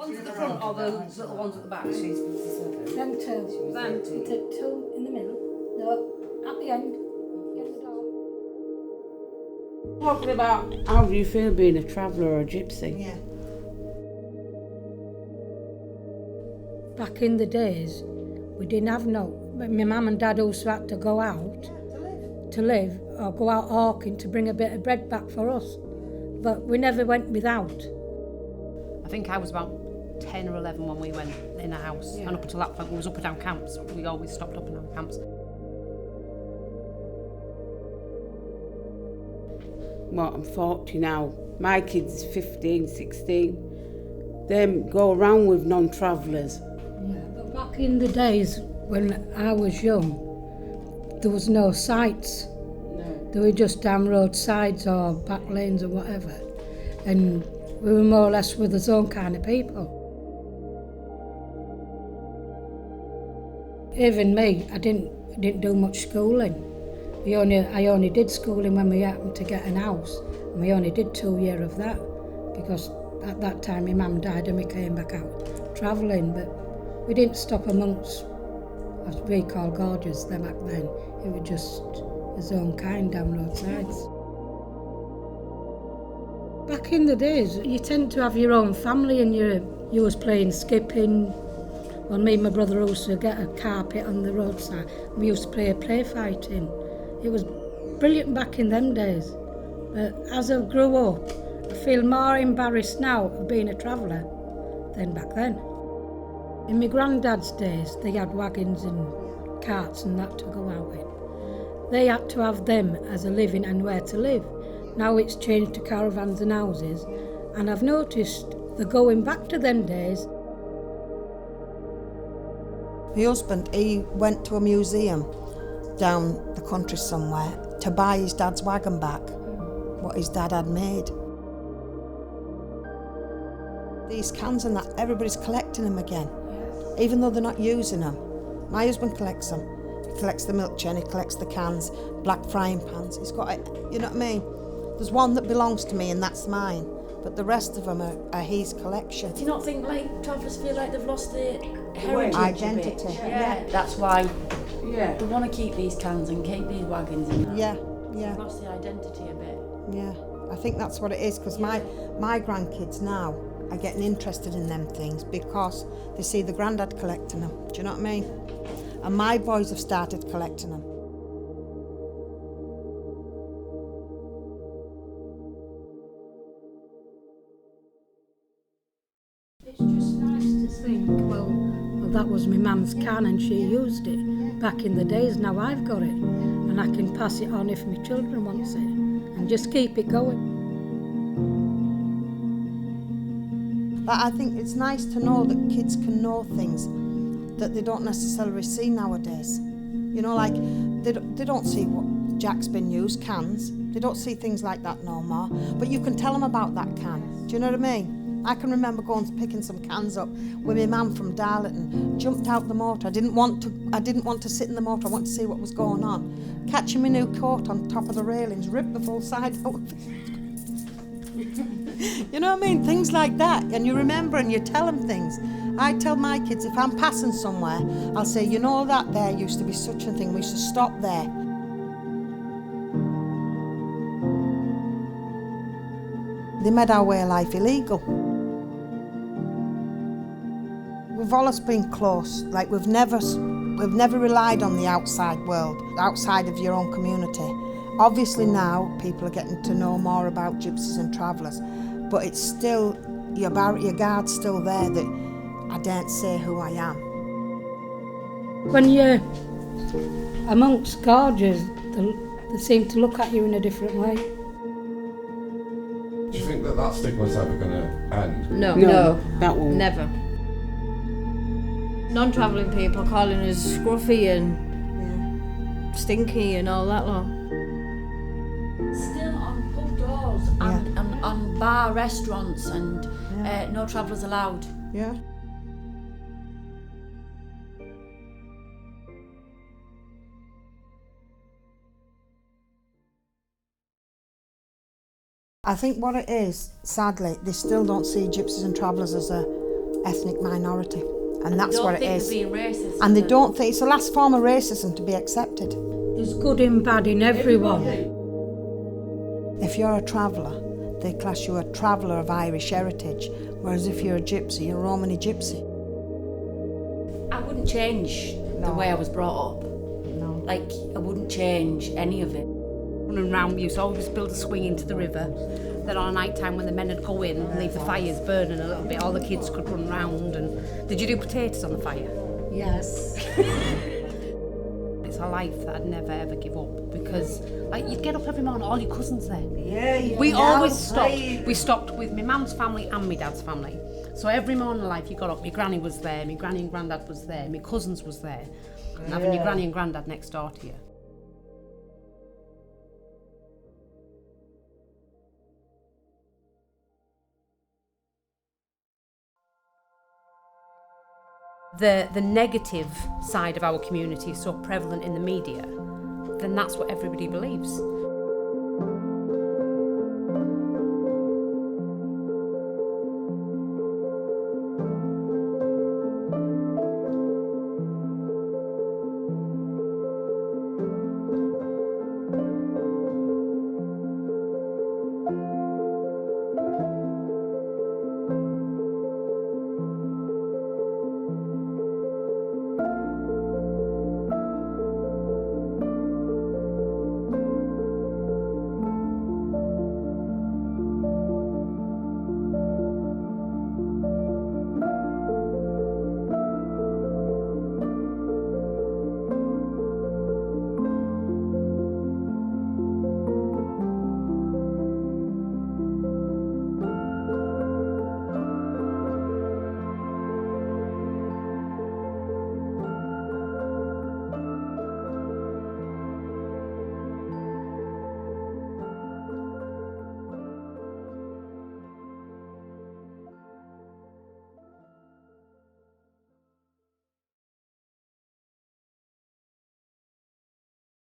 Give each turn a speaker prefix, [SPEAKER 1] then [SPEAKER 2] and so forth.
[SPEAKER 1] Ones at the front or the little ones at the back?
[SPEAKER 2] Them two.
[SPEAKER 1] Them.
[SPEAKER 2] You take two in the middle. No, at the end. Get the door.
[SPEAKER 3] Talking about how do you feel being a traveller or a gypsy?
[SPEAKER 4] Yeah.
[SPEAKER 2] Back in the days, we didn't have my mum and dad also had to go out to live or go out hawking to bring a bit of bread back for us. But we never went without.
[SPEAKER 1] I think I was about 10 or 11 when we went in a house.
[SPEAKER 2] Yeah.
[SPEAKER 1] And up until that point, we was up and down camps. We always stopped up and down camps.
[SPEAKER 3] Well, I'm 40 now. My kids 15, 16. They go around with non-travellers.
[SPEAKER 2] Yeah, but back in the days when I was young, there was no sights.
[SPEAKER 3] No.
[SPEAKER 2] They were just down roadsides or back lanes or whatever. And we were more or less with our own kind of people. Even me, I didn't do much schooling. I only did schooling when we happened to get an house. And we only did 2 years of that because at that time my mum died and we came back out travelling. But we didn't stop amongst, as we call gorges then back then. It was just his own kind down roadsides. Back in the days, you tend to have your own family and you was playing skipping. Well, me and my brother used to get a carpet on the roadside and we used to play fighting. It was brilliant back in them days. But as I grew up, I feel more embarrassed now of being a traveller than back then. In my granddad's days, they had wagons and carts and that to go out in. They had to have them as a living and where to live. Now it's changed to caravans and houses, and I've noticed they're going back to them days.
[SPEAKER 4] My husband, he went to a museum down the country somewhere to buy his dad's wagon back, what his dad had made. These cans and that, everybody's collecting them again, even though they're not using them. My husband collects them. He collects the milk tin, he collects the cans, black frying pans. He's got it, you know what I mean? There's one that belongs to me and that's mine, but the rest of them are his collection.
[SPEAKER 5] Do you not think like travellers feel like they've lost their heritage
[SPEAKER 4] Identity.
[SPEAKER 5] a bit? Yeah. That's why
[SPEAKER 3] Yeah.
[SPEAKER 5] they want to keep these cans and keep these wagons and that.
[SPEAKER 4] Yeah,
[SPEAKER 5] They've
[SPEAKER 4] yeah,
[SPEAKER 5] lost the identity a bit.
[SPEAKER 4] yeah. I think that's what it is, because my grandkids now are getting interested in them things because they see the granddad collecting them. Do you know what I mean? And my boys have started collecting them.
[SPEAKER 2] It's just nice to think, well, that was my mum's can and she used it back in the days. Now I've got it and I can pass it on if my children want it and just keep it going.
[SPEAKER 4] But I think it's nice to know that kids can know things that they don't necessarily see nowadays. You know, like they don't see what Jack's been used, cans. They don't see things like that no more. But you can tell them about that can. Do you know what I mean? I can remember going picking some cans up with my mum from Darlington, jumped out the motor. I didn't want to sit in the motor. I wanted to see what was going on. Catching my new coat on top of the railings, ripped the full side out. You know what I mean? Things like that. And you remember and you tell them things. I tell my kids if I'm passing somewhere, I'll say, you know that there used to be such a thing. We used to stop there. They made our way of life illegal. We've always been close. Like we've never relied on the outside world, outside of your own community. Obviously now people are getting to know more about gypsies and travellers, but it's still, your guard's still there that I daren't say who I am.
[SPEAKER 2] When you're amongst gorges, they seem to look at you in a different way.
[SPEAKER 6] Do you think that stigma's ever going to end?
[SPEAKER 1] No,
[SPEAKER 3] that won't.
[SPEAKER 1] never.
[SPEAKER 5] Non-travelling people calling us scruffy and stinky and all that lot. Still on pub doors and on bar restaurants and no travellers allowed.
[SPEAKER 4] Yeah. I think what it is, sadly, they still don't see gypsies and travellers as a ethnic minority. And that's
[SPEAKER 5] Don't
[SPEAKER 4] what it
[SPEAKER 5] think
[SPEAKER 4] is.
[SPEAKER 5] they're being racist.
[SPEAKER 4] And they don't think it's the last form of racism to be accepted.
[SPEAKER 2] There's good and bad in everyone.
[SPEAKER 4] If you're a traveller, they class you a traveller of Irish heritage, whereas if you're a gypsy, you're a Romany gypsy.
[SPEAKER 5] I wouldn't change the way I was brought up.
[SPEAKER 4] No.
[SPEAKER 5] Like, I wouldn't change any of it.
[SPEAKER 1] Running round, we used to always build a swing into the river. Then on a night time when the men would go in and leave the fires burning a little bit, all the kids could run round. And did you do potatoes on the fire?
[SPEAKER 2] Yes.
[SPEAKER 1] It's a life that I'd never ever give up, because like you'd get up every morning, all your cousins there.
[SPEAKER 4] Yeah,
[SPEAKER 1] We always stopped. We stopped with my mum's family and my dad's family. So every morning in life you got up, my granny was there, my granny and granddad was there, my cousins was there. And having your granny and granddad next door to you. The negative side of our community is so prevalent in the media, then that's what everybody believes.